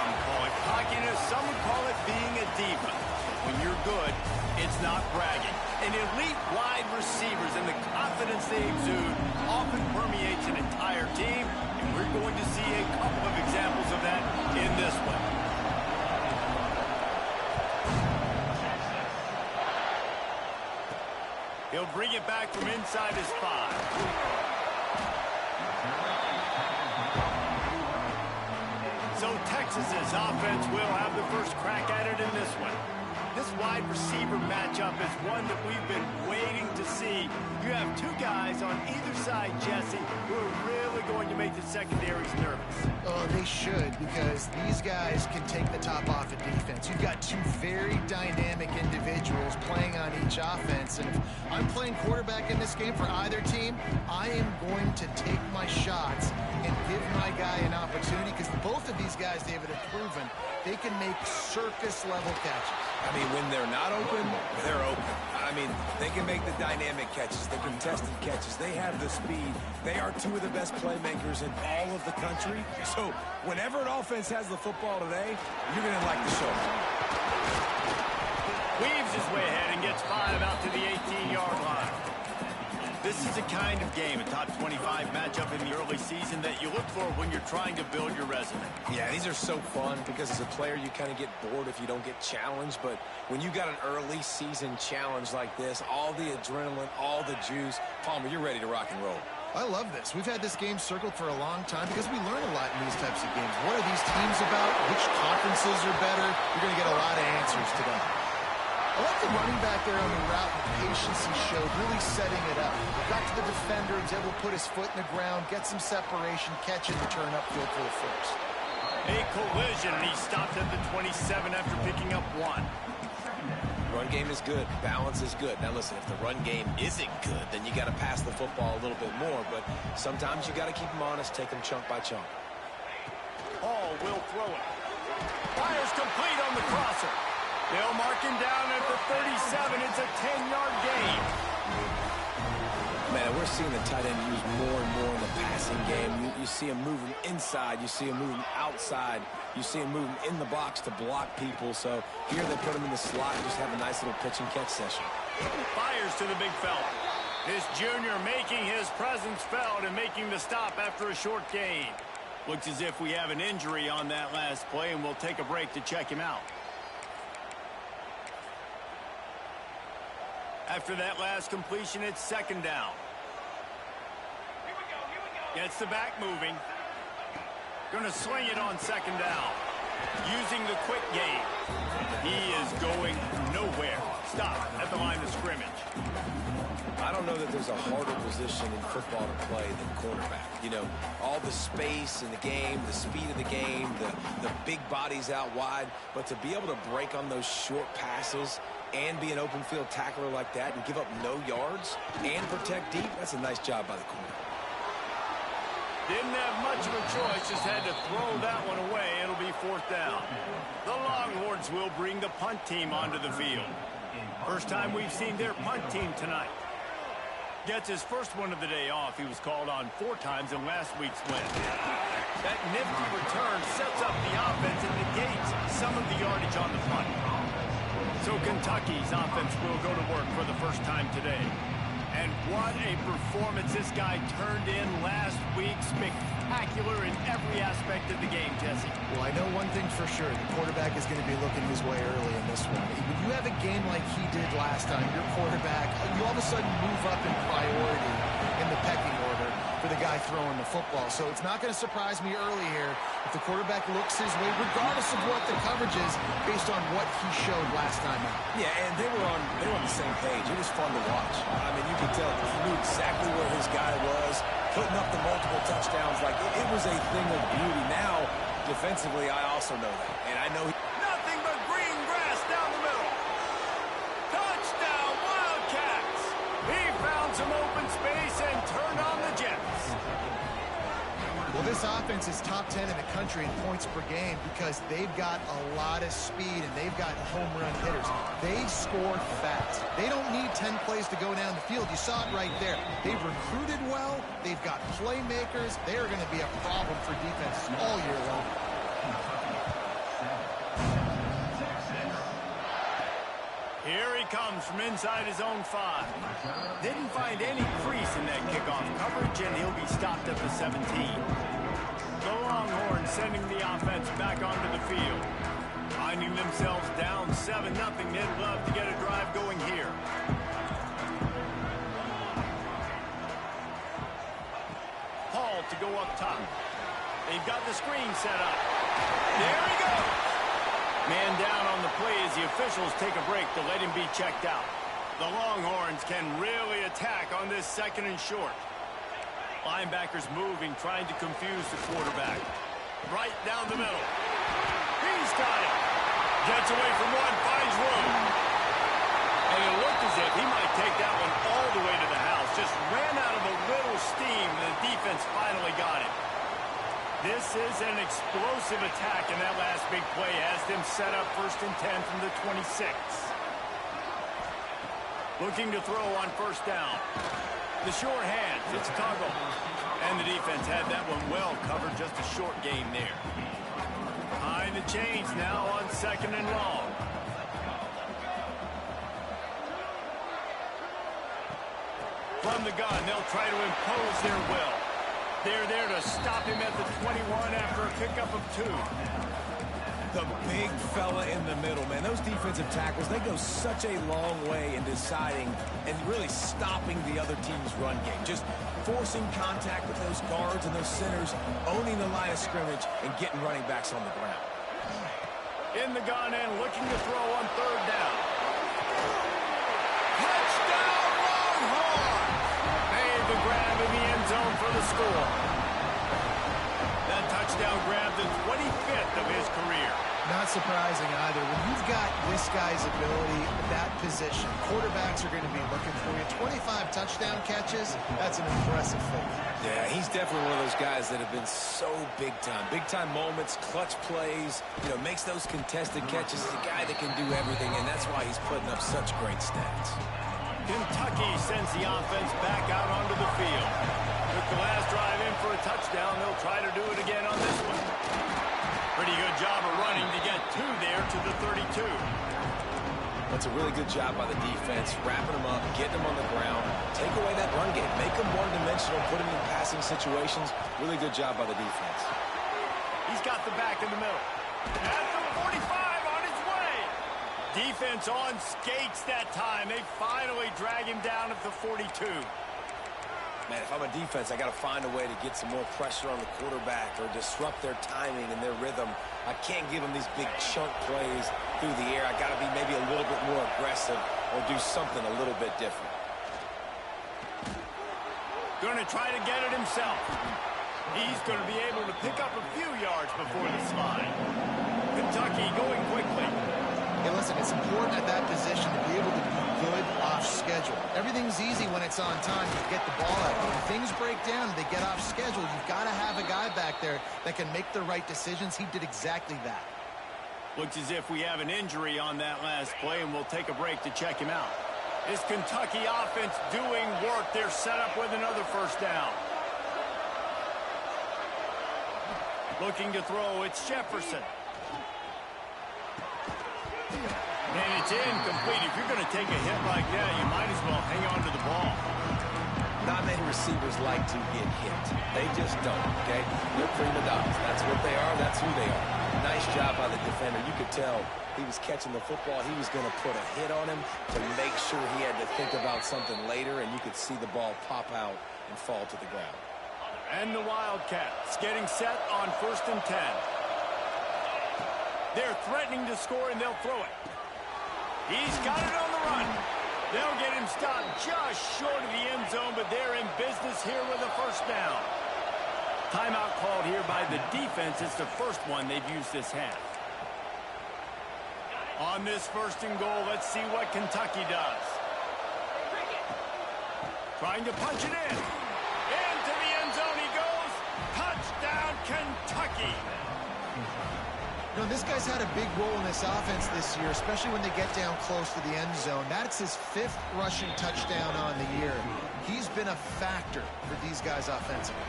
some call it cockiness, some would call it being a diva. When you're good, it's not bragging. And elite wide receivers and the confidence they exude often permeates an entire team, and we're going to see a couple of examples of that in this one. He'll bring it back from inside his 5. So Texas's offense will have the first crack at it in this one. This wide receiver matchup is one that we've been waiting to see. You have two guys on either side, Jesse, who are really going to make the secondaries nervous. Oh, they should, because these guys can take the top off of defense. You've got two very dynamic individuals playing on each offense, and if I'm playing quarterback in this game for either team, I am going to take my shots and give my guy an opportunity, because both of these guys, David, have proven they can make circus-level catches. I mean, when they're not open, they're open. I mean, they can make the dynamic catches, the contested catches. They have the speed. They are two of the best playmakers in all of the country. So whenever an offense has the football today, you're going to like the show. Weaves his way ahead and gets 5 out to the 18-yard line. This is a kind of game, a top 25 matchup in the early season that you look for when you're trying to build your resume. Yeah, these are so fun because as a player you kind of get bored if you don't get challenged, but when you got an early season challenge like this, all the adrenaline, all the juice, Palmer, you're ready to rock and roll. I love this. We've had this game circled for a long time because we learn a lot in these types of games. What are these teams about? Which conferences are better? You're going to get a lot of answers today. I like the running back there on the route, the patience he showed, really setting it up. Got to the defender, was able to put his foot in the ground, get some separation, catch and return upfield for the first. A collision, and he stopped at the 27 after picking up 1. Run game is good. Balance is good. Now listen, if the run game isn't good, then you got to pass the football a little bit more. But sometimes you got to keep them honest, take them chunk by chunk. Hall will throw it. Fires complete on the crosser. They'll mark him down at the 37. It's a 10-yard gain. Man, we're seeing the tight end used more and more in the passing game. You see him moving inside. You see him moving outside. You see him moving in the box to block people. So here they put him in the slot and just have a nice little pitch and catch session. Fires to the big fella. This junior making his presence felt and making the stop after a short gain. Looks as if we have an injury on that last play, and we'll take a break to check him out. After that last completion, it's second down. Gets the back moving. Going to sling it on second down. Using the quick game. He is going nowhere. Stop at the line of scrimmage. I don't know that there's a harder position in football to play than quarterback. You know, all the space in the game, the speed of the game, the big bodies out wide. But to be able to break on those short passes and be an open field tackler like that and give up no yards and protect deep, that's a nice job by the corner. Didn't have much of a choice, just had to throw that one away. It'll be fourth down. The Longhorns will bring the punt team onto the field. First time we've seen their punt team tonight. Gets his first one of the day off. He was called on 4 times in last week's win. That nifty return sets up the offense and negates some of the yardage on the punt. So Kentucky's offense will go to work for the first time today. And what a performance this guy turned in last week. Spectacular in every aspect of the game, Jesse. Well, I know one thing for sure. The quarterback is going to be looking his way early in this one. When you have a game like he did last time, your quarterback, you all of a sudden move up in priority in the pecking order for the guy throwing the football. So it's not going to surprise me early here if the quarterback looks his way, regardless of what the coverage is, based on what he showed last time out. Yeah, and they were on the same page. It was fun to watch. I mean, you could tell he knew exactly where his guy was, putting up the multiple touchdowns. Like, it was a thing of beauty. Now, defensively, I also know that. And I know nothing but green grass down the middle. Touchdown, Wildcats. He found some open space and turned on the Jets. Well, this offense is top 10 in the country in points per game because they've got a lot of speed and they've got home run hitters. They score fast. They don't need 10 plays to go down the field. You saw it right there. They've recruited well. They've got playmakers. They are going to be a problem for defenses all year long. comes from inside his own 5. Didn't find any crease in that kickoff coverage, and he'll be stopped at the 17. The Longhorns sending the offense back onto the field. Finding themselves down 7-0, they'd love to get a drive going here. Hall to go up top. They've got the screen set up. There he goes. Man down on the play as the officials take a break to let him be checked out. The Longhorns can really attack on this 2nd and short. Linebackers moving, trying to confuse the quarterback. Right down the middle. He's got it. Gets away from one, finds room. And it looked as if he might take that one all the way to the house. Just ran out of a little steam, and the defense finally got it. This is an explosive attack, and that last big play has them set up 1st and 10 from the 26. Looking to throw on 1st down. The short hand, it's Tuggle. And the defense had that one well covered, just a short gain there. Behind the chains now on 2nd and long. From the gun, they'll try to impose their will. They're there to stop him at the 21 after a pickup of 2. The big fella in the middle, man. Those defensive tackles, they go such a long way in deciding and really stopping the other team's run game. Just forcing contact with those guards and those centers, owning the line of scrimmage, and getting running backs on the ground. In the gun and looking to throw on 3rd down. Touchdown, Longhorns! Made the grab in the end zone for the score. That touchdown grabbed the 25th of his career. Not surprising either. When you've got this guy's ability, that position, quarterbacks are going to be looking for you. 25 touchdown catches, that's an impressive thing. Yeah, he's definitely one of those guys that have been so big time. Big time moments, clutch plays, makes those contested catches. He's a guy that can do everything, and that's why he's putting up such great stats. Kentucky sends the offense back out onto the field. With the last drive in for a touchdown, they'll try to do it again on this one. Pretty good job of running to get 2 there to the 32. That's a really good job by the defense, wrapping them up, getting them on the ground, take away that run game, make them one-dimensional, put them in passing situations. Really good job by the defense. He's got the back in the middle. At the 45 on his way. Defense on skates that time. They finally drag him down at the 42. Man, if I'm a defense, I got to find a way to get some more pressure on the quarterback or disrupt their timing and their rhythm. I can't give them these big chunk plays through the air. I got to be maybe a little bit more aggressive or do something a little bit different. Going to try to get it himself. He's going to be able to pick up a few yards before the slide. Kentucky going quickly. Hey, listen, it's important at that position to be able to be good off schedule. Everything's easy when it's on time. You get the ball out. When things break down, they get off schedule. You've got to have a guy back there that can make the right decisions. He did exactly that. Looks as if we have an injury on that last play, and we'll take a break to check him out. This Kentucky offense doing work. They're set up with another 1st down. Looking to throw, it's Jefferson. And it's incomplete. If you're going to take a hit like that, you might as well hang on to the ball. Not many receivers like to get hit. They just don't, okay? They're prima donnas. That's what they are. That's who they are. Nice job by the defender. You could tell he was catching the football. He was going to put a hit on him to make sure he had to think about something later, and you could see the ball pop out and fall to the ground. And the Wildcats getting set on 1st and 10. They're threatening to score, and they'll throw it. He's got it on the run. They'll get him stopped just short of the end zone, but they're in business here with a 1st down. Timeout called here by the defense. It's the first one they've used this half. On this 1st and goal, let's see what Kentucky does. Trying to punch it in. Into the end zone he goes. Touchdown, Kentucky. This guy's had a big role in this offense this year, especially when they get down close to the end zone. That's his 5th rushing touchdown on the year. He's been a factor for these guys offensively.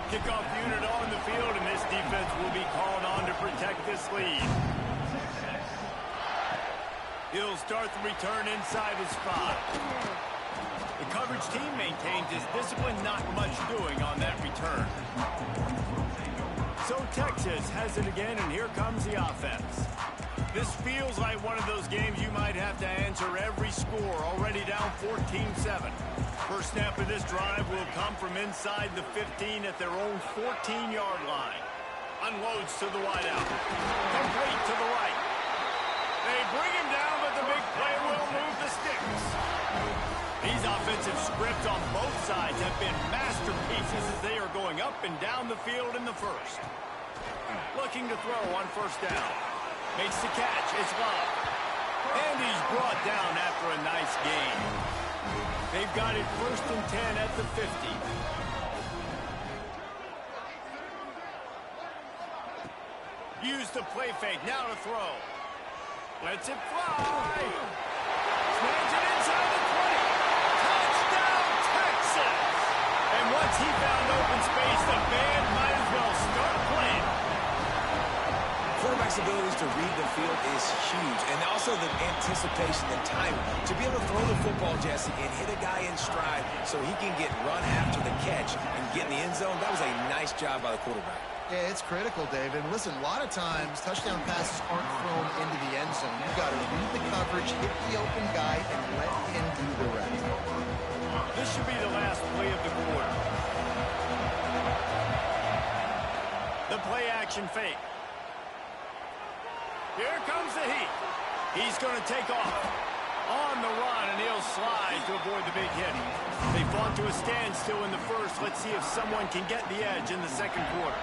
Kickoff unit on the field, and this defense will be called on to protect this lead. He'll start the return inside his 5. The coverage team maintains his discipline, not much doing on that return. So Texas has it again, and here comes the offense. This feels like one of those games you might have to answer every score, already down 14-7. First snap of this drive will come from inside the 15 at their own 14-yard line. Unloads to the wideout. Complete to the right. They bring him down, but the big play will move the sticks. These offensive scripts on both sides have been masterpieces as they are going up and down the field in the first. Looking to throw on first down. Makes the catch. It's Love. And he's brought down after a nice gain. They've got it 1st and 10 at the 50. Use the play fake. Now to throw. Lets it fly. Snags it inside the 20. Touchdown, Texas! And once he found open space, the band might as well start playing. Quarterback's abilities to read the field is huge, and also the anticipation and timing. To be able to throw the football, Jesse, and hit a guy in stride so he can get run after the catch and get in the end zone, that was a nice job by the quarterback. Yeah, it's critical, David. Listen, a lot of times touchdown passes aren't thrown into the end zone. You've got to read the coverage, hit the open guy, and let him do the rest. This should be the last play of the quarter. The play action fake. Here comes the heat. He's going to take off. On the run, and he'll slide to avoid the big hit. They fought to a standstill in the first. Let's see if someone can get the edge in the second quarter.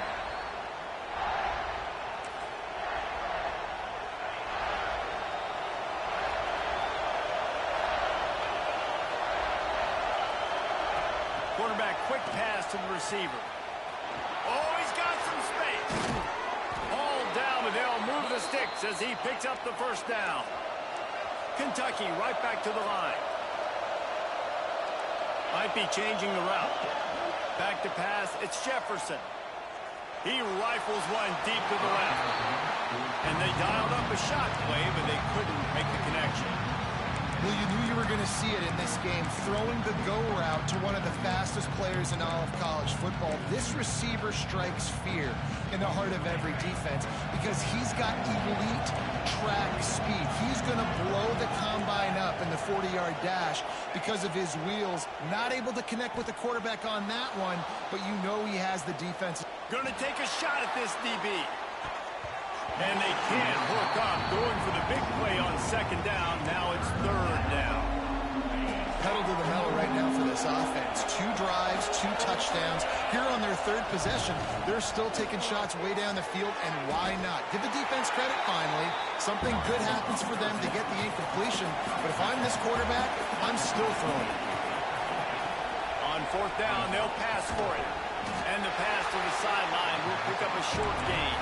Quarterback, quick pass to the receiver. Oh, he's got some space. All down, but they'll move the sticks as he picks up the first down. Kentucky right back to the line. Might be changing the route. Back to pass, it's Jefferson. He rifles one deep to the left. And they dialed up a shot play, but they couldn't make the connection. Well, you knew you were going to see it in this game, throwing the go route to one of the fastest players in all of college football. This receiver strikes fear in the heart of every defense because he's got elite track speed. He's going to blow the combine up in the 40-yard dash because of his wheels. Not able to connect with the quarterback on that one, but you know he has the defense. Going to take a shot at this DB. And they can't hook up, going for the big play on second down. Now it's third down. Pedal to the metal right now for this offense. 2 drives, 2 touchdowns. Here on their third possession, they're still taking shots way down the field, and why not? Give the defense credit finally. Something good happens for them to get the incompletion, but if I'm this quarterback, I'm still throwing it. On fourth down, they'll pass for it. And the pass to the sideline will pick up a short gain.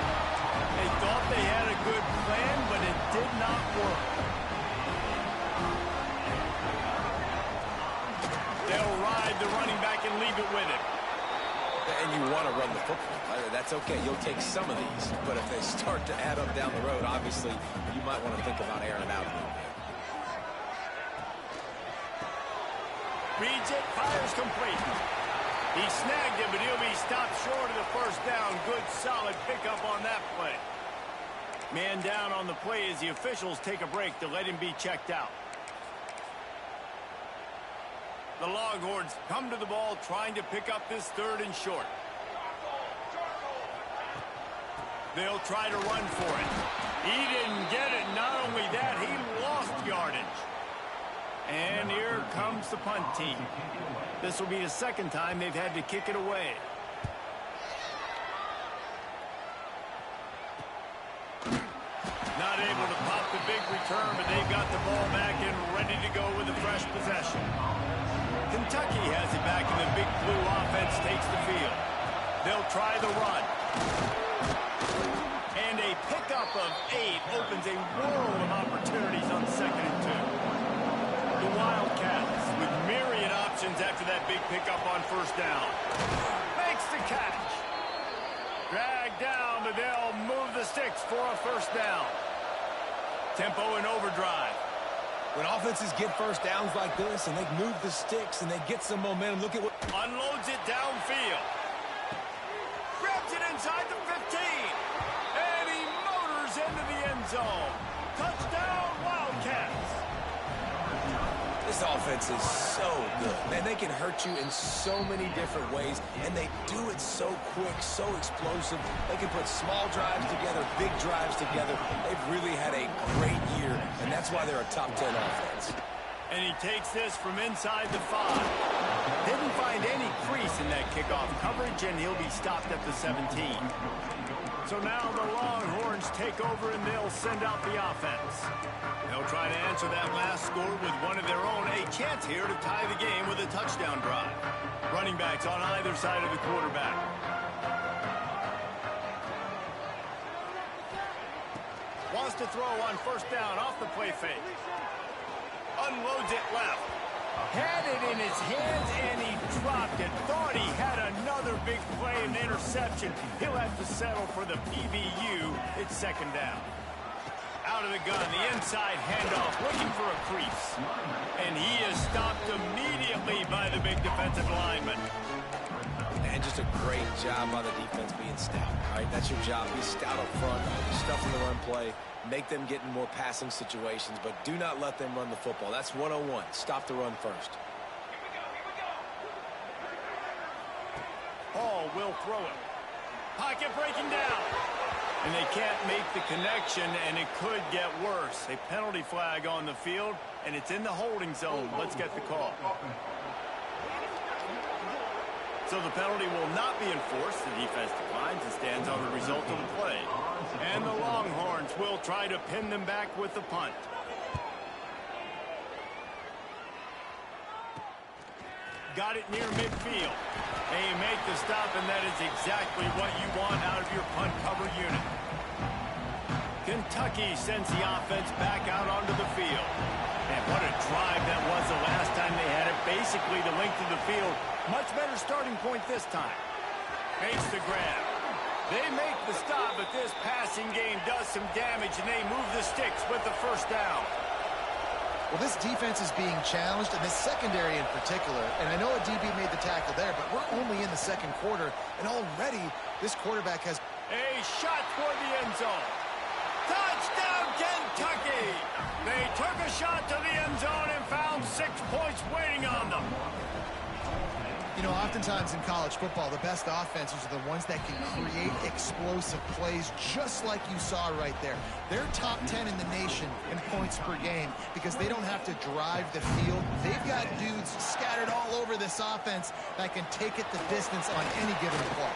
They thought they had a good plan, but it did not work. They'll ride the running back and leave it with him. And you want to run the football. That's okay. You'll take some of these. But if they start to add up down the road, obviously, you might want to think about airing it out a little bit. Reads it, fires complete. He snagged it, but he'll be stopped short of the first down. Good, solid pickup on that play. Man down on the play as the officials take a break to let him be checked out. The Longhorns come to the ball trying to pick up this third and short. They'll try to run for it. He didn't get it. Not only that, he lost yardage. And here comes the punt team. This will be the second time they've had to kick it away. Not able to pop the big return, but they've got the ball back and ready to go with a fresh possession. Kentucky has it back, and the Big Blue offense takes the field. They'll try the run. And a pickup of 8 opens a world of opportunities on 2nd and 2. The Wildcats with myriad options after that big pickup on first down. Makes the catch. Dragged down, but they'll move the sticks for a first down. Tempo in overdrive. When offenses get first downs like this and they move the sticks and they get some momentum, look at what... Unloads it downfield. Grabs it inside the 15. And he motors into the end zone. Touchdown, Wildcats. This offense is so good. Man, they can hurt you in so many different ways, and they do it so quick, so explosive. They can put small drives together, big drives together. They've really had a great year, and that's why they're a top 10 offense. And he takes this from inside the 5. Didn't find any crease in that kickoff coverage, and he'll be stopped at the 17. So now the Longhorns take over, and they'll send out the offense. They'll try to answer that last score with one of their own. A chance here to tie the game with a touchdown drive. Running backs on either side of the quarterback. Wants to throw on first down off the play fake. Unloads it left. Had it in his hands, and he dropped it. Thought he had another big play and interception. He'll have to settle for the PBU. It's second down. Out of the gun, the inside handoff, looking for a crease. And he is stopped immediately by the big defensive lineman. And just a great job by the defense being stout. All right, that's your job. Be stout up front, stuff in the run play, make them get in more passing situations, but do not let them run the football. That's 101. Stop the run first. Hall will throw it. Pocket breaking down. And they can't make the connection, and it could get worse. A penalty flag on the field, and it's in the holding zone. Let's get the call. So the penalty will not be enforced. The defense declines and stands on the result of the play. And the Longhorns will try to pin them back with the punt. Got it near midfield. They make the stop, and that is exactly what you want out of your punt cover unit. Kentucky sends the offense back out onto the field. And what a drive that was the last time they had it. Basically the length of the field. Much better starting point this time. Makes the grab. They make the stop, but this passing game does some damage, and they move the sticks with the first down. Well, this defense is being challenged, and this secondary in particular. And I know a DB made the tackle there, but we're only in the second quarter, and already this quarterback has... A shot for the end zone. Touchdown, Kentucky! They took a shot to the end zone and found 6 points waiting on them. You know, oftentimes in college football, the best offenses are the ones that can create explosive plays, just like you saw right there. They're top 10 in the nation in points per game because they don't have to drive the field. They've got dudes scattered all over this offense that can take it the distance on any given play.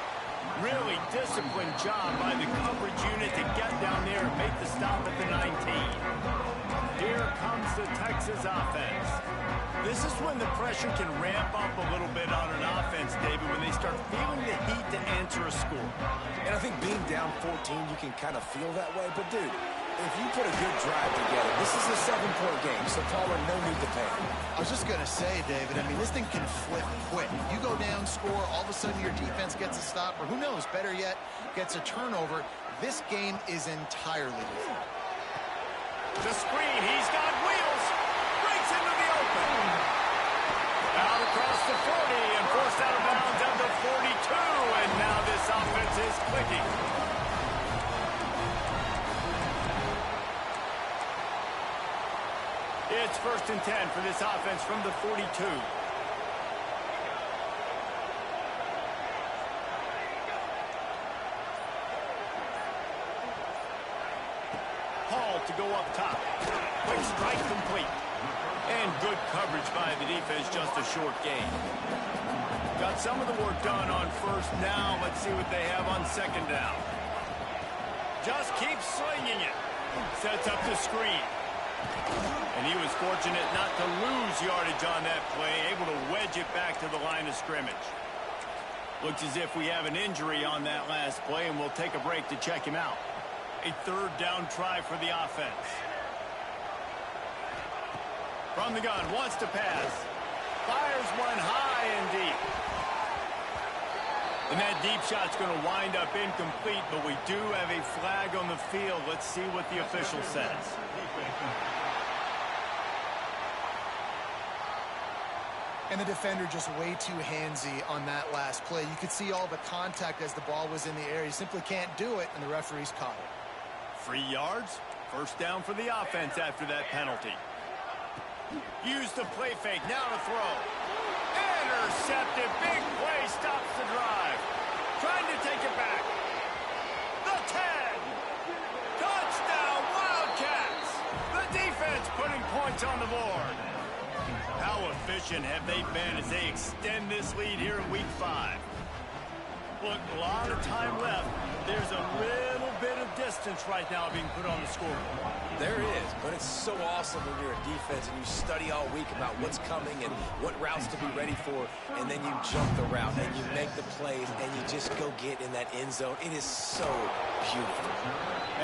Really disciplined job by the coverage unit to get down there and make the stop at the 19. Here comes the Texas offense. This is when the pressure can ramp up a little bit on an offense, David, when they start feeling the heat to answer a score. And I think being down 14, you can kind of feel that way. But, dude, if you put a good drive together, this is a 7-point game, so Pollard, no need to panic. I was just going to say, David, I mean, this thing can flip quick. You go down, score, all of a sudden your defense gets a stop, or who knows, better yet, gets a turnover. This game is entirely different. The screen, he's got wheels, breaks into the open. Out across the 40 and forced out of bounds at the 42, and now this offense is clicking. It's 1st and 10 for this offense from the 42. Hall to go up top. Quick strike complete. And good coverage by the defense, just a short gain. Got some of the work done on first. Now let's see what they have on second down. Just keeps slinging it. Sets up the screen. And he was fortunate not to lose yardage on that play, able to wedge it back to the line of scrimmage. Looks as if we have an injury on that last play, and we'll take a break to check him out. A 3rd down try for the offense. From the gun, wants to pass. Fires one high and deep. And that deep shot's going to wind up incomplete, but we do have a flag on the field. Let's see what the official says. And the defender just way too handsy on that last play. You could see all the contact as the ball was in the air. He simply can't do it, and the referee's caught it. 3 yards, first down for the offense after that penalty. Use the play fake, now to throw. Intercepted, big play, stops the drive. Trying to take it back. The 10. Touchdown, Wildcats. The defense putting points on the board. How efficient have they been as they extend this lead here in Week 5? Look, a lot of time left. There's a little bit of distance right now being put on the scoreboard. There is, but it's so awesome when you're a defense and you study all week about what's coming and what routes to be ready for, and then you jump the route and you make the plays and you just go get in that end zone. It is so beautiful.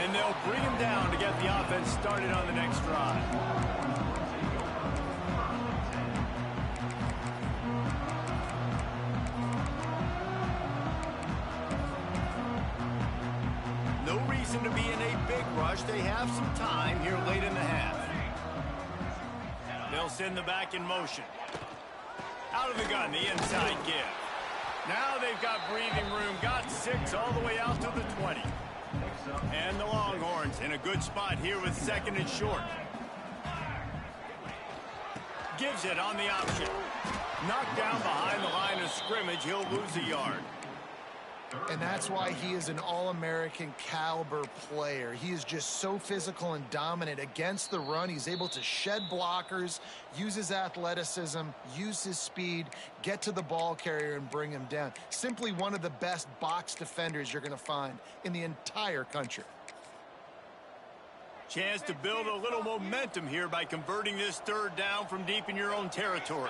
And they'll bring him down to get the offense started on the next drive. No reason to be in a big rush. They have some time here late in the half. They'll send the back in motion. Out of the gun, the inside give. Now they've got breathing room. Got 6 all the way out to the 20. And the Longhorns in a good spot here with 2nd and short. Gives it on the option. Knocked down behind the line of scrimmage. He'll lose a yard. And that's why he is an All-American caliber player. He is just so physical and dominant against the run. He's able to shed blockers, use his athleticism, use his speed, get to the ball carrier and bring him down. Simply one of the best box defenders you're going to find in the entire country. Chance to build a little momentum here by converting this 3rd down from deep in your own territory.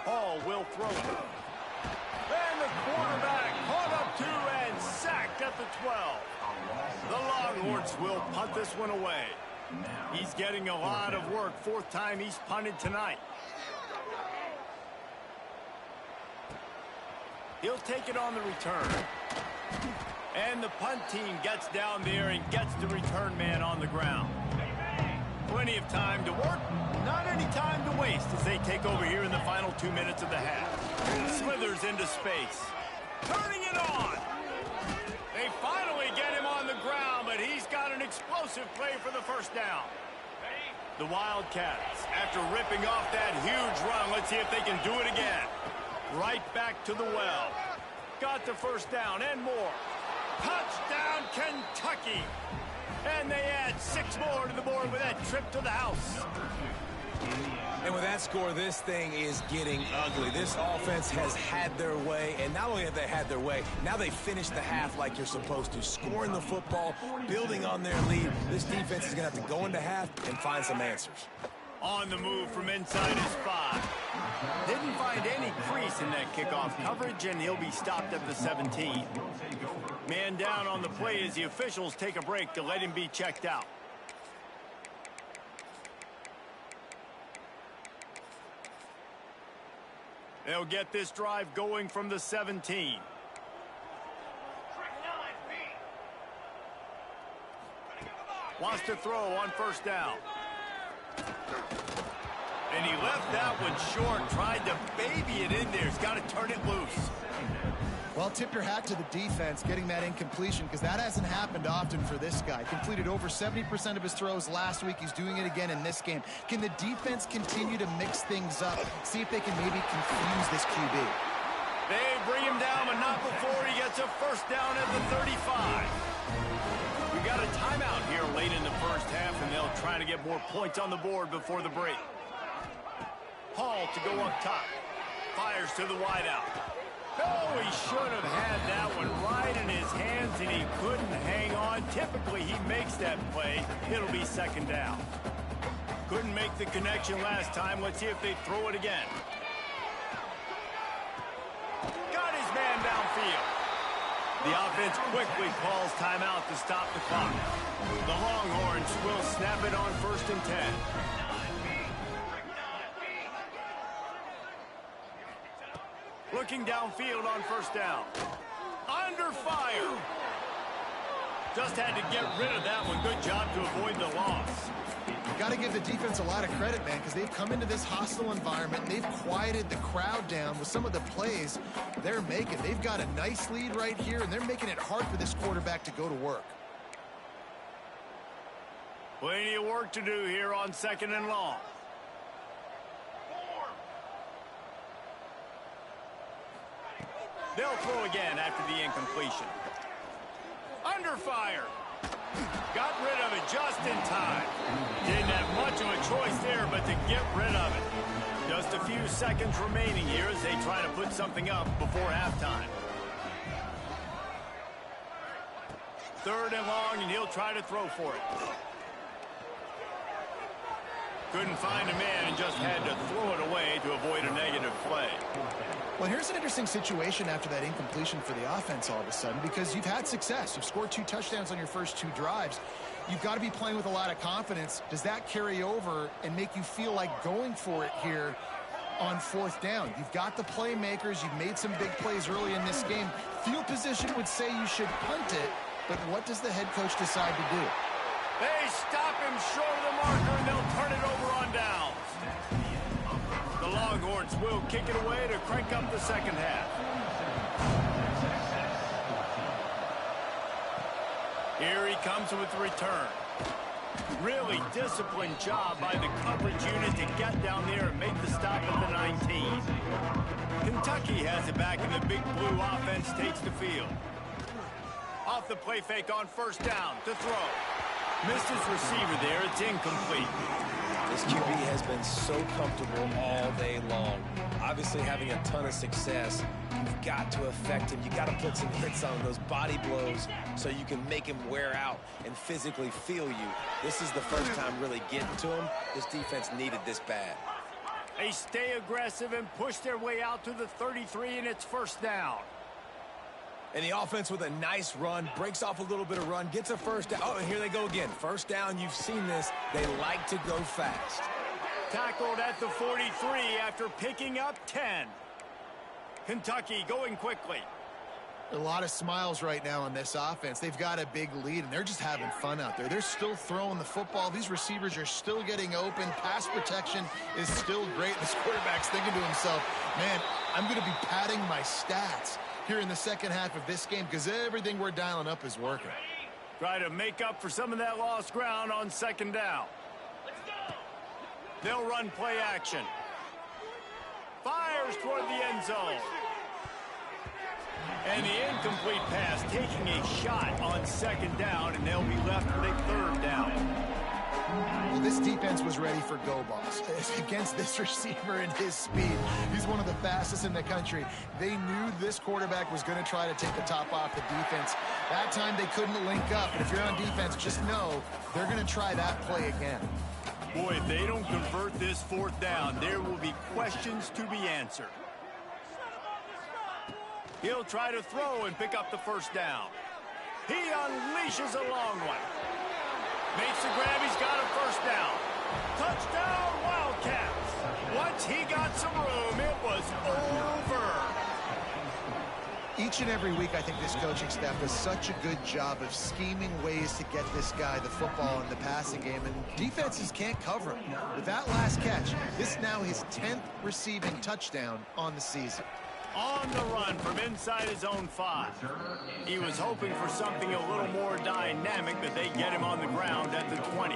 Hall will throw it. And the quarterback caught up to and sacked at the 12. The Longhorns will punt this one away. He's getting a lot of work. 4th time he's punted tonight. He'll take it on the return. And the punt team gets down there and gets the return man on the ground. Plenty of time to work, not any time to waste as they take over here in the final 2 minutes of the half. Slithers into space. Turning it on. They finally get him on the ground, but he's got an explosive play for the first down. The Wildcats, after ripping off that huge run, let's see if they can do it again. Right back to the well. Got the first down and more. Touchdown, Kentucky. And they add 6 more to the board with that trip to the house. And with that score, this thing is getting ugly. This offense has had their way, and not only have they had their way, now they finish the half like you're supposed to, scoring the football, building on their lead. This defense is going to have to go into half and find some answers. On the move from inside his 5. Didn't find any crease in that kickoff coverage, and he'll be stopped at the 17. Man down on the play as the officials take a break to let him be checked out. They'll get this drive going from the 17. Wants to throw on 1st down. And he left that one short, tried to baby it in there. He's got to turn it loose. Well, tip your hat to the defense getting that incompletion, because that hasn't happened often for this guy. Completed over 70% of his throws last week. He's doing it again in this game. Can the defense continue to mix things up? See if they can maybe confuse this QB. They bring him down, but not before he gets a first down at the 35. We got a timeout here late in the first half, and they'll try to get more points on the board before the break. Hall to go up top. Fires to the wideout. Oh, he should have had that one right in his hands, and he couldn't hang on. Typically, he makes that play. It'll be 2nd down. Couldn't make the connection last time. Let's see if they throw it again. Got his man downfield. The offense quickly calls timeout to stop the clock. The Longhorns will snap it on 1st and 10. Looking downfield on 1st down. Under fire. Just had to get rid of that one. Good job to avoid the loss. got to give the defense a lot of credit, man, because they've come into this hostile environment and they've quieted the crowd down with some of the plays they're making. They've got a nice lead right here, and they're making it hard for this quarterback to go to work. Plenty of work to do here on 2nd and long. They'll throw again after the incompletion. Under fire. Got rid of it just in time. Didn't have much of a choice there but to get rid of it. Just a few seconds remaining here as they try to put something up before halftime. 3rd and long, and he'll try to throw for it. Couldn't find a man and just had to throw it away to avoid a negative play. Well, here's an interesting situation after that incompletion for the offense all of a sudden, because you've had success. You've scored 2 touchdowns on your first 2 drives. You've got to be playing with a lot of confidence. Does that carry over and make you feel like going for it here on 4th down? You've got the playmakers. You've made some big plays early in this game. Field position would say you should punt it, but what does the head coach decide to do? They stop him short of the marker, and they'll turn it over on downs. The Longhorns will kick it away to crank up the second half. Here he comes with the return. Really disciplined job by the coverage unit to get down there and make the stop at the 19. Kentucky has it back, and the Big Blue offense takes the field. Off the play fake on 1st down to throw. Missed his receiver there. It's incomplete. This QB has been so comfortable all day long. Obviously having a ton of success. You've got to affect him. You've got to put some hits on him, those body blows, so you can make him wear out and physically feel you. This is the first time really getting to him. This defense needed this bad. They stay aggressive and push their way out to the 33, and it's 1st down. And the offense with a nice run, breaks off a little bit of run, gets a 1st down. Oh, and here they go again. 1st down, you've seen this. They like to go fast. Tackled at the 43 after picking up 10. Kentucky going quickly. A lot of smiles right now on this offense. They've got a big lead, and they're just having fun out there. They're still throwing the football. These receivers are still getting open. Pass protection is still great. This quarterback's thinking to himself, man, I'm going to be padding my stats here in the second half of this game because everything we're dialing up is working. Try to make up for some of that lost ground on 2nd down. They'll run play action. Fires toward the end zone. And the incomplete pass taking a shot on 2nd down, and they'll be left with a 3rd down. Well, this defense was ready for go balls against this receiver and his speed. He's one of the fastest in the country. They knew this quarterback was going to try to take the top off the defense. That time they couldn't link up. And if you're on defense, just know they're going to try that play again. Boy, if they don't convert this 4th down, there will be questions to be answered. He'll try to throw and pick up the 1st down. He unleashes a long one. Makes the grab. He's got a 1st down. Touchdown, Wildcats. Once he got some room, it was over. Each and every week, I think this coaching staff does such a good job of scheming ways to get this guy the football in the passing game, and defenses can't cover him. With that last catch, this is now his 10th receiving touchdown on the season. On the run from inside his own 5. He was hoping for something a little more dynamic, but they get him on the ground at the 20.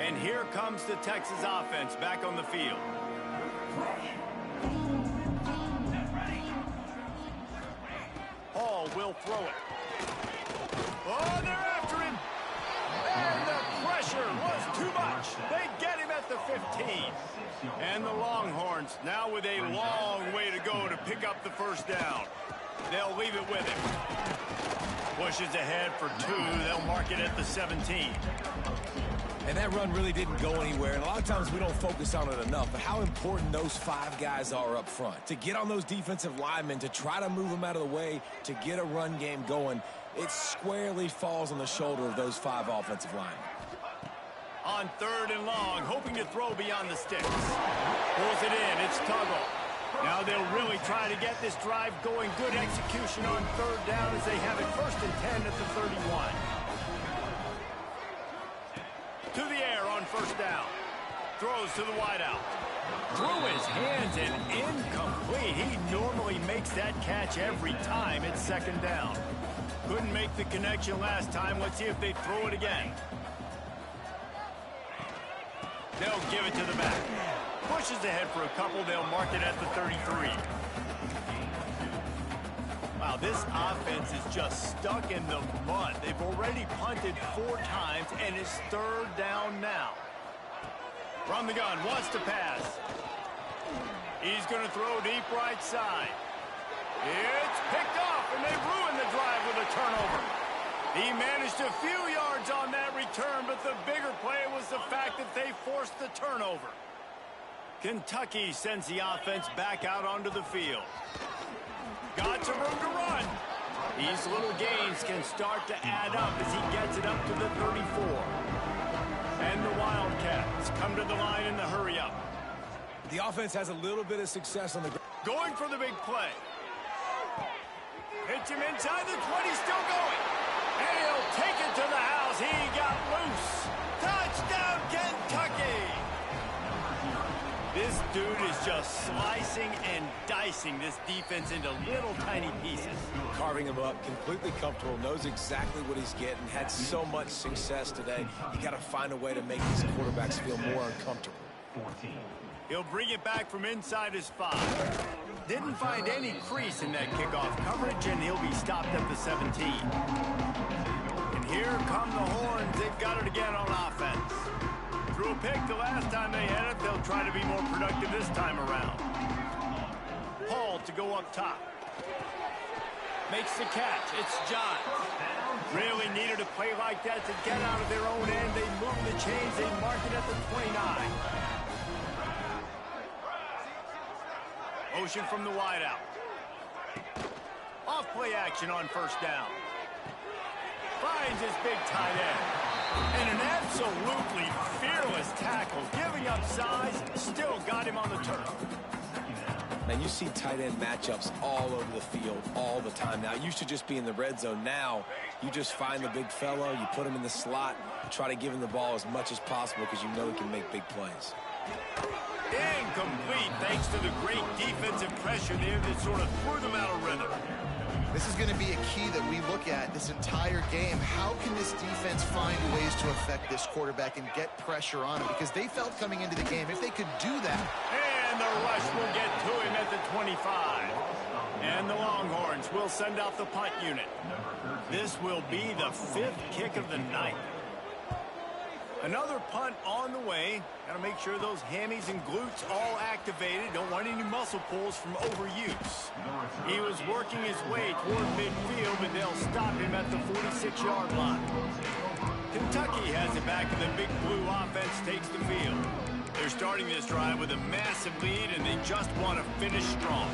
And here comes the Texas offense back on the field. Hall will throw it. Oh, they're after him. And the pressure was too much. They get him at the 15. And the Longhorns now with a long way to go to pick up the 1st down. They'll leave it with him. Pushes ahead for 2. They'll mark it at the 17. And that run really didn't go anywhere. And a lot of times we don't focus on it enough, but how important those 5 guys are up front. To get on those defensive linemen, to try to move them out of the way, to get a run game going, it squarely falls on the shoulder of those 5 offensive linemen. On 3rd and long, hoping to throw beyond the sticks. Pulls it in. It's Tuggle. Now they'll really try to get this drive going. Good execution on 3rd down as they have it 1st and 10 at the 31. To the air on 1st first down. Throws to the wideout. Through his hands and incomplete. He normally makes that catch every time. It's second down. Couldn't make the connection last time. Let's see if they throw it again. They'll give it to the back. Pushes ahead for a couple. They'll mark it at the 33. Wow, this offense is just stuck in the mud. They've already punted 4 times, and it's third down now. From the gun, wants to pass. He's going to throw deep right side. It's picked off, and they ruin the drive with a turnover. He managed a few yards on that return, but the bigger play was the fact that they forced the turnover. Kentucky sends the offense back out onto the field. Got some room to run. These little gains can start to add up as he gets it up to the 34. And the Wildcats come to the line in the hurry-up. The offense has a little bit of success on the ground. Going for the big play. Hits him inside the 20, still going. And he'll take it to the house. He got loose. Touchdown, Kentucky! This dude is just slicing and dicing this defense into little tiny pieces. Carving him up, completely comfortable, knows exactly what he's getting, had so much success today. You got to find a way to make these quarterbacks feel more uncomfortable. He'll bring it back from inside his 5. Didn't find any crease in that kickoff coverage, and he'll be stopped at the 17. And here come the Horns. They've got it again on offense. Threw a pick the last time they had it. They'll try to be more productive this time around. Hall to go up top. Makes the catch. It's John. Really needed a play like that to get out of their own end. They move the chains. They mark it at the 29. Motion from the wideout. Off play action on first down. Finds his big tight end. And an absolutely fearless tackle. Giving up size, still got him on the turf. Man, you see tight end matchups all over the field all the time. Now, it used to just be in the red zone. Now, you just find the big fellow, you put him in the slot, try to give him the ball as much as possible because you know he can make big plays. Incomplete, thanks to the great defensive pressure there that sort of threw them out of rhythm. This is going to be a key that we look at this entire game. How can this defense find ways to affect this quarterback and get pressure on him? Because they felt coming into the game, if they could do that. And the rush will get to him at the 25. And the Longhorns will send out the punt unit. This will be the 5th kick of the night. Another punt on the way. Got to make sure those hammies and glutes all activated. Don't want any muscle pulls from overuse. He was working his way toward midfield, but they'll stop him at the 46-yard line. Kentucky has it back, and the big blue offense takes the field. They're starting this drive with a massive lead, and they just want to finish strong.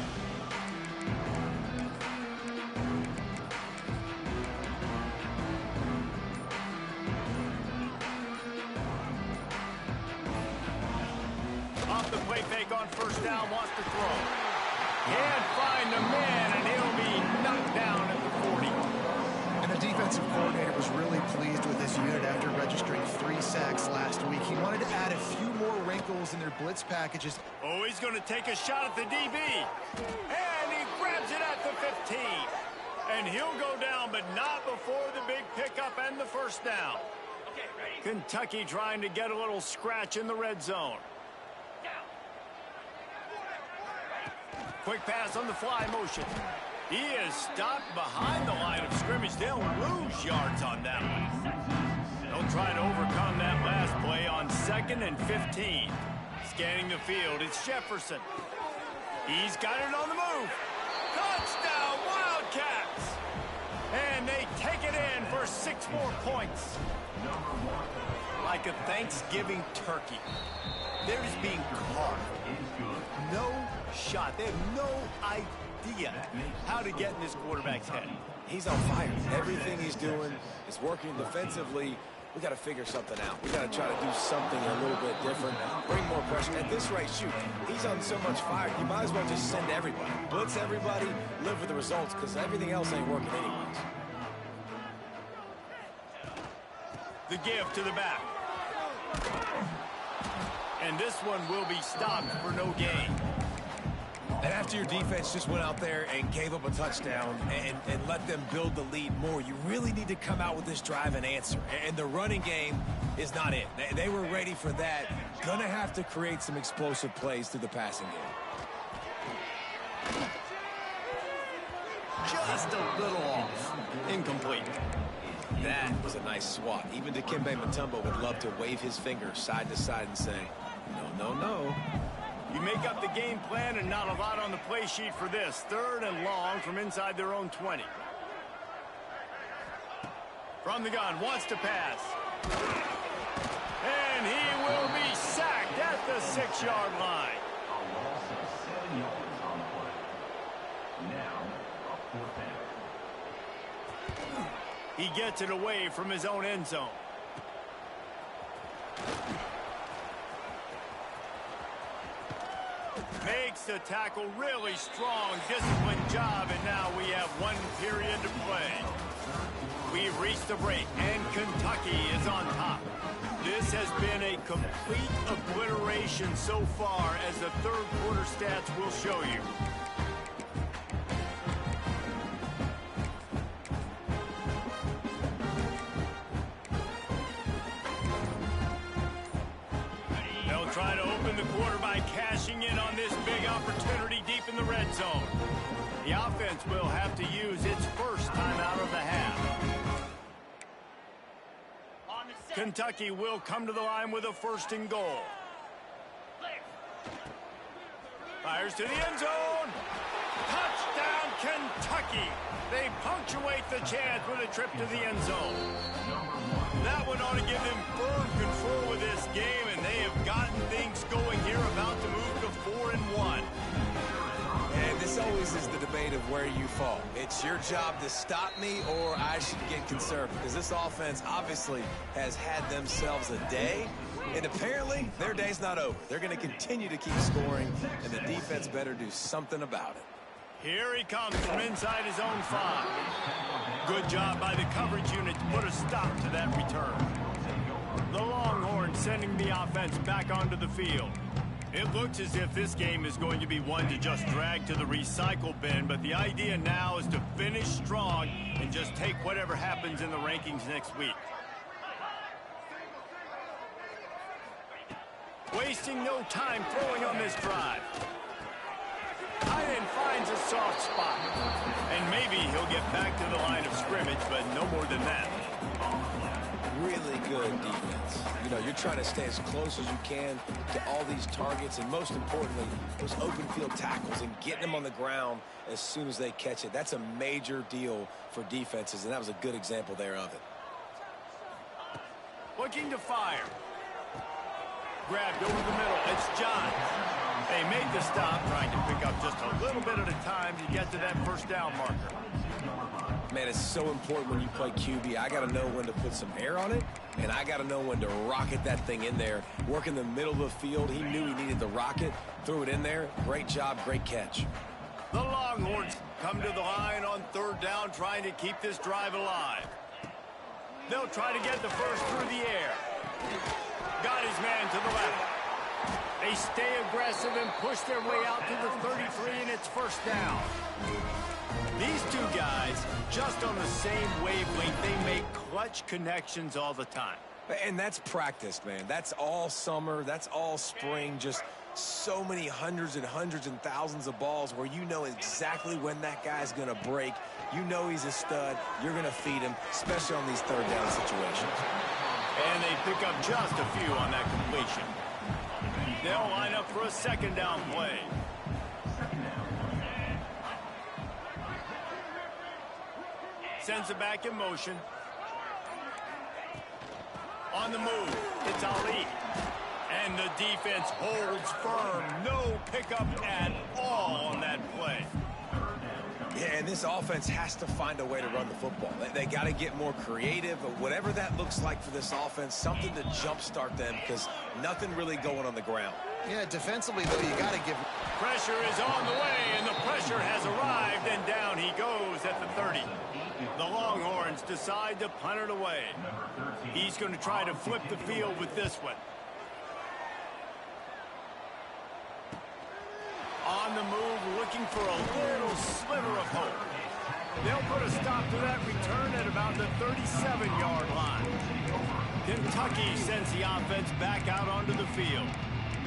Off the play fake on first down, wants to throw. Can't find the man, and he'll be knocked down at the 40. And the defensive coordinator was really pleased with this unit after registering 3 sacks last week. He wanted to add a few more wrinkles in their blitz packages. Oh, he's going to take a shot at the DB. And he grabs it at the 15. And he'll go down, but not before the big pickup and the first down. Kentucky trying to get a little scratch in the red zone. Quick pass on the fly motion. He is stopped behind the line of scrimmage. They'll lose yards on that one. They'll try to overcome that last play on 2nd and 15. Scanning the field, it's Jefferson. He's got it on the move. Touchdown, Wildcats! And they take it in for 6 more points. Like a Thanksgiving turkey. They're just being carved. No shot. They have no idea how to get in this quarterback's head. He's on fire. Everything he's doing is working defensively. We got to figure something out. We got to try to do something a little bit different. Bring more pressure. At this rate, shoot, he's on so much fire. You might as well just send everybody. Blitz everybody, live with the results, because everything else ain't working anyways. The give to the back. And this one will be stopped for no gain. And after your defense just went out there and gave up a touchdown and let them build the lead more, you really need to come out with this drive and answer. And the running game is not it. They were ready for that. Gonna have to create some explosive plays through the passing game. Just a little off. Incomplete. That was a nice swat. Even Dikembe Mutombo would love to wave his finger side to side and say, no, no, no. You make up the game plan and not a lot on the play sheet for this. 3rd and long from inside their own 20. From the gun, wants to pass. And he will be sacked at the 6-yard line. He gets it away from his own end zone. Makes the tackle really strong, disciplined job, and now we have 1 period to play. We've reached the break, and Kentucky is on top. This has been a complete obliteration so far, as the 3rd quarter stats will show you. Try to open the quarter by cashing in on this big opportunity deep in the red zone. The offense will have to use its first time out of the half. Kentucky will come to the line with a 1st and goal. Fires to the end zone. Touchdown, Kentucky. They punctuate the chance with a trip to the end zone. That one ought to give them firm control of this game, and they have gotten things going here, about to move to 4-1. And this always is the debate of where you fall. It's your job to stop me, or I should get conservative, because this offense obviously has had themselves a day, and apparently their day's not over. They're going to continue to keep scoring, and the defense better do something about it. Here he comes from inside his own 5. Good job by the coverage unit to put a stop to that return. The Longhorns sending the offense back onto the field. It looks as if this game is going to be one to just drag to the recycle bin, but the idea now is to finish strong and just take whatever happens in the rankings next week. Wasting no time throwing on this drive. Tight end finds a soft spot. And maybe he'll get back to the line of scrimmage, but no more than that. Really good defense. You know, you're trying to stay as close as you can to all these targets, and most importantly, those open field tackles and getting them on the ground as soon as they catch it. That's a major deal for defenses, and that was a good example there of it. Looking to fire. Grabbed over the middle. It's Johns. They make the stop, trying to pick up just a little bit at a time to get to that 1st down marker. Man, it's so important when you play QB. I got to know when to put some air on it, and I got to know when to rocket that thing in there. Work in the middle of the field. He knew he needed the rocket, threw it in there. Great job, great catch. The Longhorns come to the line on 3rd down, trying to keep this drive alive. They'll try to get the first through the air. Got his man to the left. They stay aggressive and push their way out to the 33, and it's 1st down. These two guys, just on the same wavelength, they make clutch connections all the time. And that's practice, man. That's all summer. That's all spring. Just so many hundreds and thousands of balls where you know exactly when that guy's going to break. You know he's a stud. You're going to feed him, especially on these 3rd down situations. And they pick up just a few on that completion. They'll line up for a 2nd down play. Sends it back in motion. On the move, it's Ali. And the defense holds firm. No pickup at all on that play. Yeah, and this offense has to find a way to run the football. They got to get more creative, but whatever that looks like for this offense, something to jumpstart them, because nothing really going on the ground. Yeah, defensively, though, you got to give... Pressure is on the way, and the pressure has arrived, and down he goes at the 30. The Longhorns decide to punt it away. He's going to try to flip the field with this one. the move, looking for a little sliver of hope. They'll put a stop to that return at about the 37-yard line. Kentucky sends the offense back out onto the field.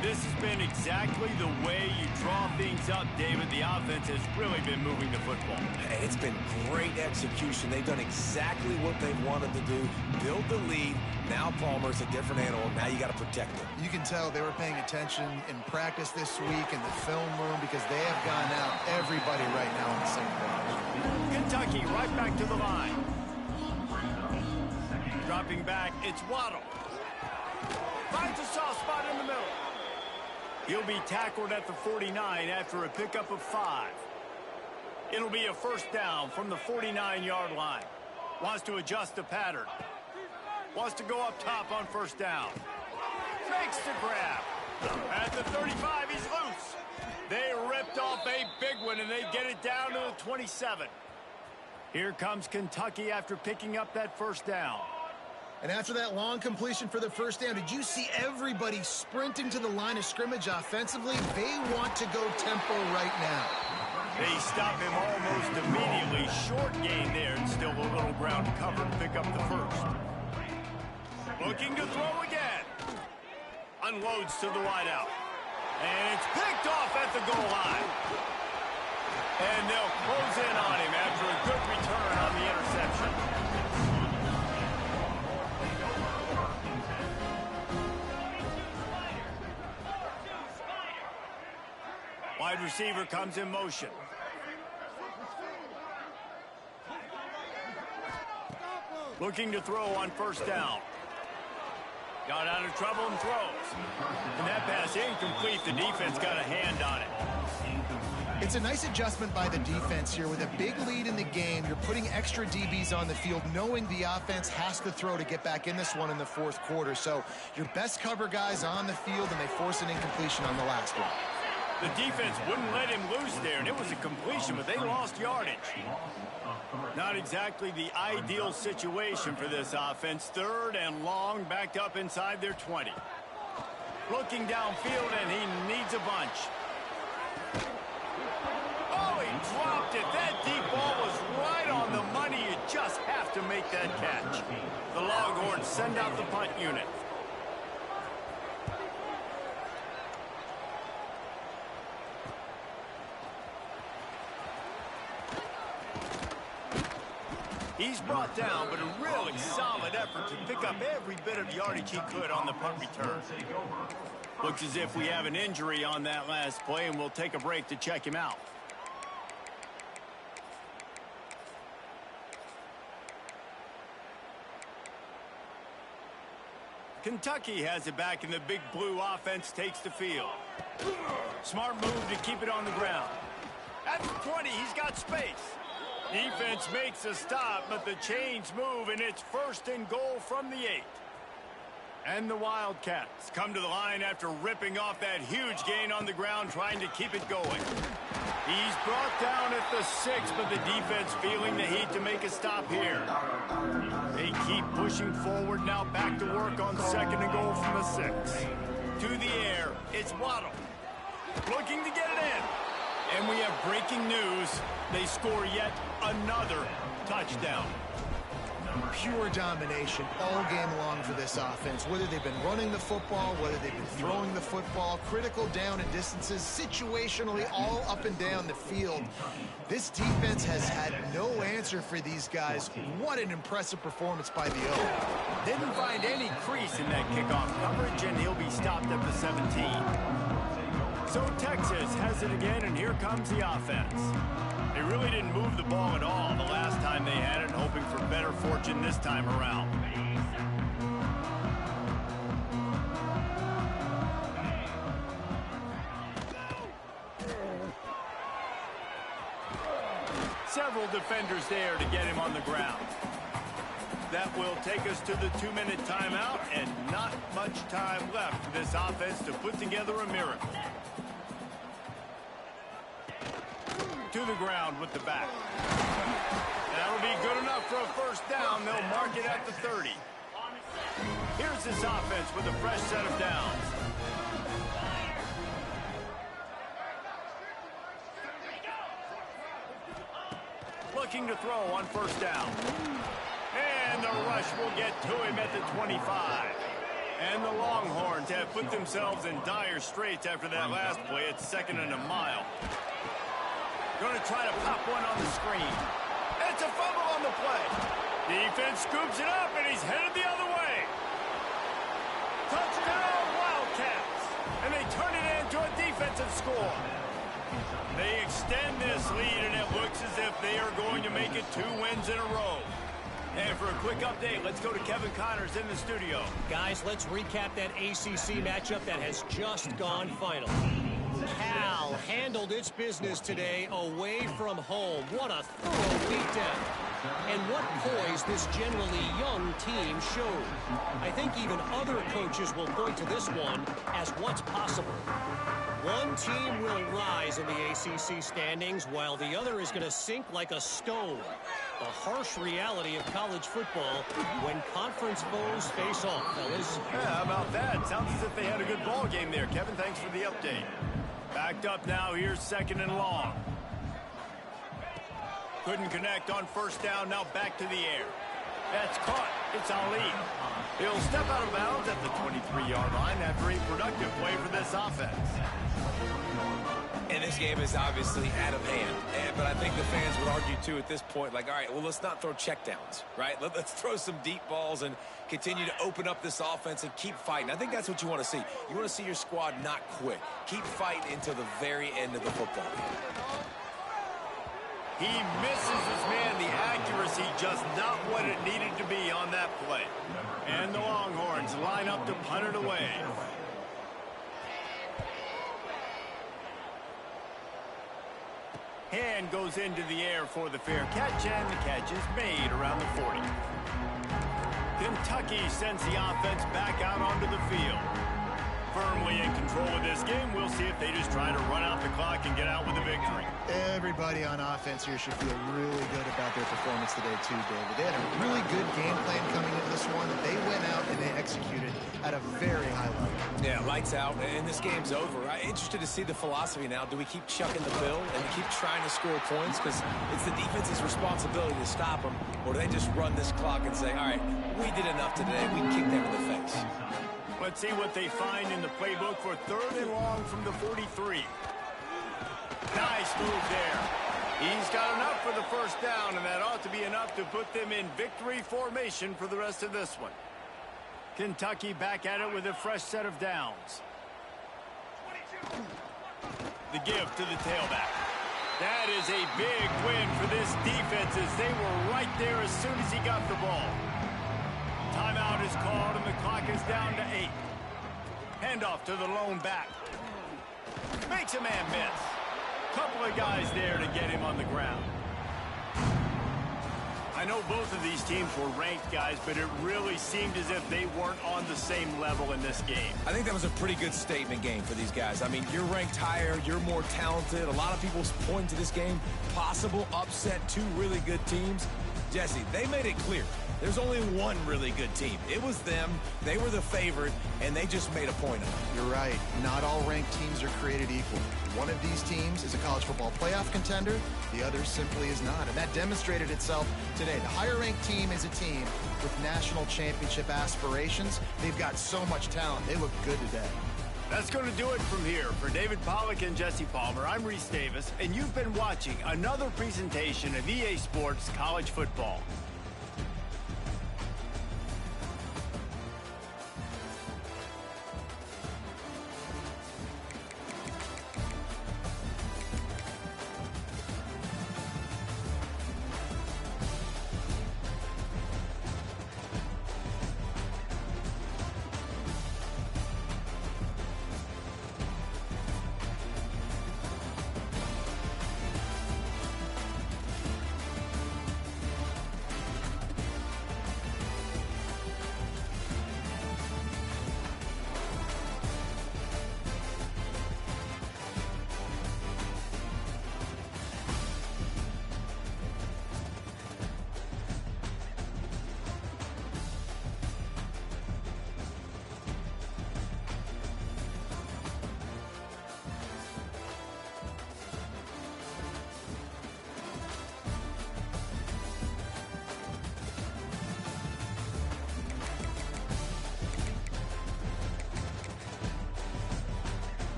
This has been exactly the way you draw things up, David. The offense has really been moving the football. It's been great execution. They've done exactly what they've wanted to do. Build the lead. Now Palmer's a different animal. Now you got to protect him. You can tell they were paying attention in practice this week in the film room because they have gone out everybody right now on the same page. Kentucky right back to the line. Dropping back, it's Waddle. Finds a soft spot in the middle. He'll be tackled at the 49 after a pickup of 5. It'll be a first down from the 49-yard line. Wants to adjust the pattern. Wants to go up top on first down. Makes the grab. At the 35, he's loose. They ripped off a big one, and they get it down to the 27. Here comes Kentucky after picking up that first down. And after that long completion for the first down, did you see everybody sprinting to the line of scrimmage offensively? They want to go tempo right now. They stop him almost immediately. Short gain there and still a little ground to cover to pick up the first. Looking to throw again. Unloads to the wideout. And it's picked off at the goal line. And they'll close in on him after a good return on the interception. Wide receiver comes in motion. Looking to throw on first down. Got out of trouble and throws. And that pass incomplete. The defense got a hand on it. It's a nice adjustment by the defense here. With a big lead in the game, you're putting extra DBs on the field, knowing the offense has to throw to get back in this one in the fourth quarter. So your best cover guys on the field, and they force an incompletion on the last one. The defense wouldn't let him loose there, and it was a completion, but they lost yardage. Not exactly the ideal situation for this offense. Third and long, backed up inside their 20. Looking downfield, and he needs a bunch. Oh, he dropped it. That deep ball was right on the money. You just have to make that catch. The Longhorns send out the punt unit. He's brought down, but a really solid effort to pick up every bit of yardage he could on the punt return. Looks as if we have an injury on that last play, and we'll take a break to check him out. Kentucky has it back, and the big blue offense takes the field. Smart move to keep it on the ground. At the 20, he's got space. Defense makes a stop, but the chains move, and it's first and goal from the 8. And the Wildcats come to the line after ripping off that huge gain on the ground, trying to keep it going. He's brought down at the 6, but the defense feeling the heat to make a stop here. They keep pushing forward, now back to work on second and goal from the 6. To the air, it's Waddle. Looking to get it in. And we have breaking news. They score yet another touchdown. Pure domination all game long for this offense. Whether they've been running the football, whether they've been throwing the football, critical down and distances, situationally all up and down the field. This defense has had no answer for these guys. What an impressive performance by the O. Didn't find any crease in that kickoff coverage, and he'll be stopped at the 17. So Texas has it again, and here comes the offense. They really didn't move the ball at all the last time they had it, hoping for better fortune this time around. Several defenders there to get him on the ground. That will take us to the 2-minute timeout, and not much time left for this offense to put together a miracle. To the ground with the back. That'll be good enough for a first down. They'll mark it at the 30. Here's this offense with a fresh set of downs. looking to throw on first down. And the rush will get to him at the 25. And the Longhorns have put themselves in dire straits after that last play. It's 2nd and a mile. Going to try to pop one on the screen. It's a fumble on the play. Defense scoops it up, and he's headed the other way. Touchdown, Wildcats. And they turn it into a defensive score. They extend this lead, and it looks as if they are going to make it 2 wins in a row. And for a quick update, let's go to Kevin Connors in the studio. Guys, let's recap that ACC matchup that has just gone final. Cal handled its business today away from home. What a thorough beatdown. And what poise this generally young team showed. I think even other coaches will point to this one as what's possible. One team will rise in the ACC standings while the other is going to sink like a stone. The harsh reality of college football when conference foes face off, fellas. Yeah, how about that? Sounds as if they had a good ball game there. Kevin, thanks for the update. Backed up now. Here's 2nd and long. Couldn't connect on first down. Now back to the air. That's caught. It's Ali. He'll step out of bounds at the 23-yard line after a productive play for this offense. And this game is obviously out of hand. But I think the fans would argue, too, at this point, like, all right, well, let's not throw checkdowns, right? Let's throw some deep balls and continue to open up this offense and keep fighting. I think that's what you want to see. You want to see your squad not quit. Keep fighting until the very end of the football game. He misses his man. The accuracy just not what it needed to be on that play. And the Longhorns line up to punt it away. Hand goes into the air for the fair catch, and the catch is made around the 40. Kentucky sends the offense back out onto the field. Firmly in control of this game. We'll see if they just try to run out the clock and get out with a victory. Everybody on offense here should feel really good about their performance today too, David. They had a really good game plan coming into this one. They went out and they executed at a very high level. Yeah, lights out, and this game's over. I'm interested to see the philosophy now. Do we keep chucking the bill and keep trying to score points because it's the defense's responsibility to stop them, or do they just run this clock and say, all right, we did enough today, we kicked them in the face? Let's see what they find in the playbook for 3rd and long from the 43. Nice move there. He's got enough for the first down, and that ought to be enough to put them in victory formation for the rest of this one. Kentucky back at it with a fresh set of downs. The give to the tailback. That is a big win for this defense as they were right there as soon as he got the ball. Timeout is called, and the clock is down to 8. Handoff to the lone back. Makes a man miss. Couple of guys there to get him on the ground. I know both of these teams were ranked, guys, but it really seemed as if they weren't on the same level in this game. I think that was a pretty good statement game for these guys. I mean, you're ranked higher, you're more talented. A lot of people point to this game, possible upset, 2 really good teams. Jesse, they made it clear. There's only one really good team. It was them. They were the favorite, and they just made a point of it. You're right. Not all ranked teams are created equal. One of these teams is a college football playoff contender. The other simply is not. And that demonstrated itself today. The higher-ranked team is a team with national championship aspirations. They've got so much talent. They look good today. That's going to do it from here. For David Pollack and Jesse Palmer, I'm Reese Davis, and you've been watching another presentation of EA Sports College Football.